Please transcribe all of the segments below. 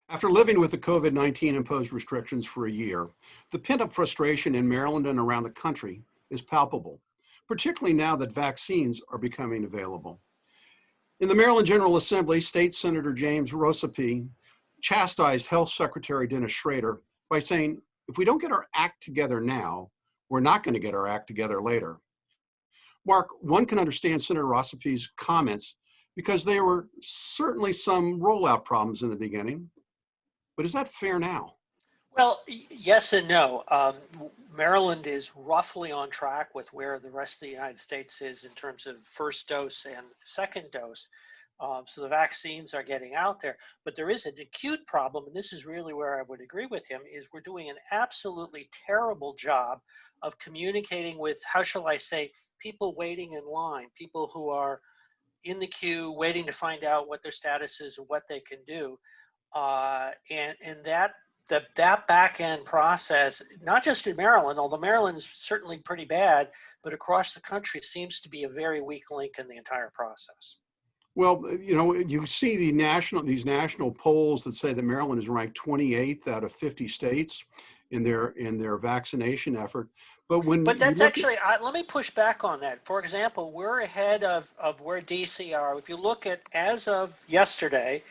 After living with the COVID-19 imposed restrictions for a year, the pent-up frustration in Maryland and around the country is palpable, particularly now that vaccines are becoming available. In the Maryland General Assembly, State Senator James Rosapi chastised Health Secretary Dennis Schrader by saying, if we don't get our act together now, we're not going to get our act together later. Mark, one can understand Senator Rosapi's comments because there were certainly some rollout problems in the beginning. But is that fair now? Well, yes and no. Maryland is roughly on track with where the rest of the United States is in terms of first dose and second dose. So the vaccines are getting out there, but there is an acute problem, and this is really where I would agree with him, is we're doing an absolutely terrible job of communicating with, how shall I say, people waiting in line, people who are in the queue waiting to find out what their status is or what they can do. And that back end process, not just in Maryland, although Maryland's certainly pretty bad, but across the country seems to be a very weak link in the entire process. Well, you know, you see these national polls that say that Maryland is ranked 28th out of 50 states in their vaccination effort. But that's actually, let me push back on that. For example, we're ahead of where DC are. If you look at, as of yesterday,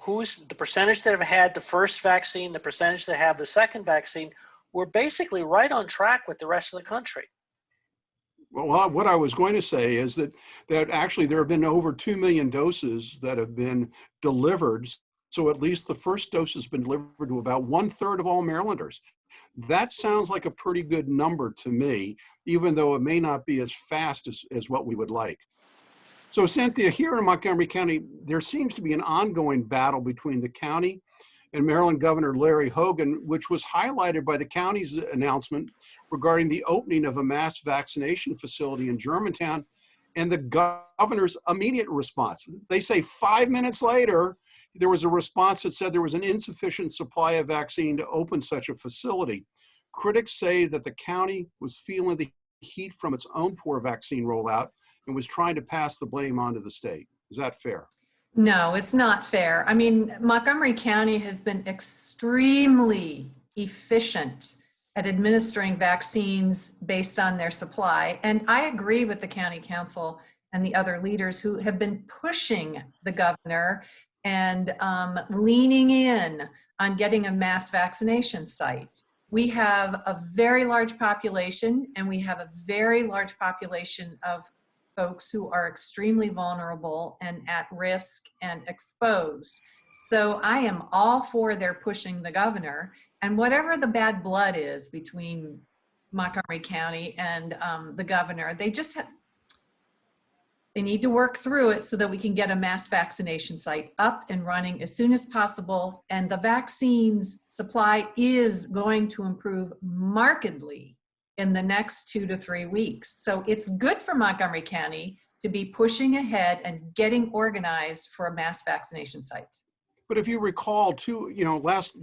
who's the percentage that have had the first vaccine, the percentage that have the second vaccine, we're basically right on track with the rest of the country. Well, what I was going to say is that actually there have been over 2 million doses that have been delivered. So at least the first dose has been delivered to about 1/3 of all Marylanders. That sounds like a pretty good number to me, even though it may not be as fast as what we would like. So Cynthia, here in Montgomery County, there seems to be an ongoing battle between the county and Maryland Governor Larry Hogan, which was highlighted by the county's announcement regarding the opening of a mass vaccination facility in Germantown and the governor's immediate response. They say 5 minutes later, there was a response that said there was an insufficient supply of vaccine to open such a facility. Critics say that the county was feeling the heat from its own poor vaccine rollout and was trying to pass the blame onto the state. Is that fair? No, it's not fair. I mean, Montgomery County has been extremely efficient at administering vaccines based on their supply. And I agree with the county council and the other leaders who have been pushing the governor and leaning in on getting a mass vaccination site. We have a very large population, and we have a very large population of folks who are extremely vulnerable and at risk and exposed. So I am all for their pushing the governor, and whatever the bad blood is between Montgomery County and the governor, they need to work through it so that we can get a mass vaccination site up and running as soon as possible. And the vaccines supply is going to improve markedly in the next 2 to 3 weeks. So it's good for Montgomery County to be pushing ahead and getting organized for a mass vaccination site. But if you recall, last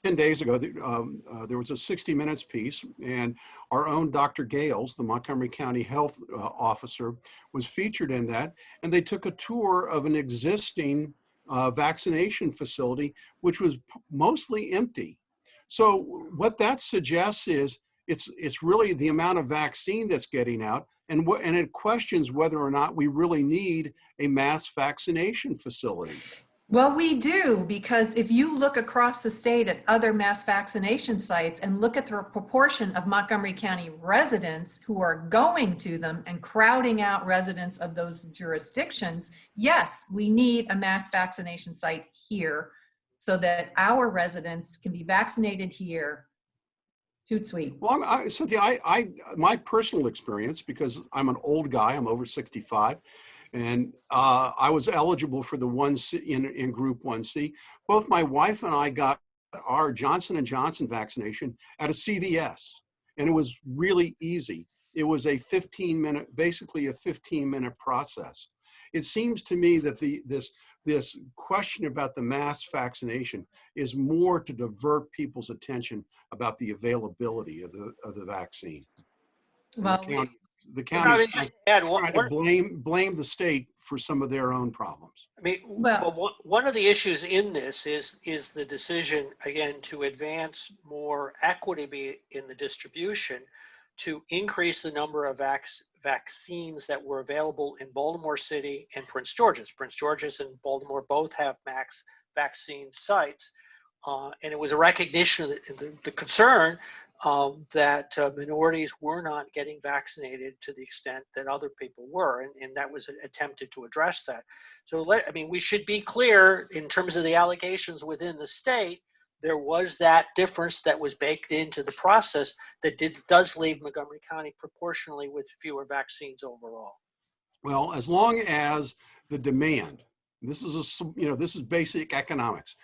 10 days ago, there was a 60 Minutes piece, and our own Dr. Gales, the Montgomery County health officer, was featured in that, and they took a tour of an existing vaccination facility, which was mostly empty. So what that suggests is it's really the amount of vaccine that's getting out, and it questions whether or not we really need a mass vaccination facility. Well, we do, because if you look across the state at other mass vaccination sites and look at the proportion of Montgomery County residents who are going to them and crowding out residents of those jurisdictions, yes, we need a mass vaccination site here so that our residents can be vaccinated here. Toot sweet. Well, Cynthia, my personal experience, because I'm an old guy, I'm over 65, and I was eligible for the in Group 1C. Both my wife and I got our Johnson & Johnson vaccination at a CVS, and it was really easy. It was basically a 15-minute process. It seems to me that this question about the mass vaccination is more to divert people's attention about the availability of the vaccine. Well, The I county's mean, just to add trying to blame the state for some of their own problems. I mean, Well- well, one of the issues in this is the decision, again, to advance more equity in the distribution, to increase the number of vaccines that were available in Baltimore City and Prince George's. Prince George's and Baltimore both have max vaccine sites. And it was a recognition of the concern that minorities were not getting vaccinated to the extent that other people were, and that was attempted to address that. So, I mean, we should be clear in terms of the allegations within the state. There was that difference that was baked into the process that does leave Montgomery County proportionally with fewer vaccines overall. Well, as long as the demand, this is basic economics.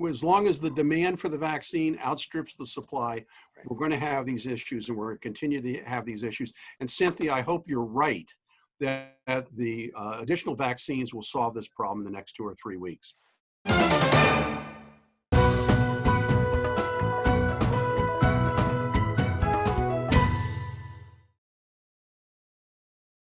As long as the demand for the vaccine outstrips the supply, we're going to have these issues, and we're going to continue to have these issues. And Cynthia, I hope you're right that the additional vaccines will solve this problem in the next 2 or 3 weeks.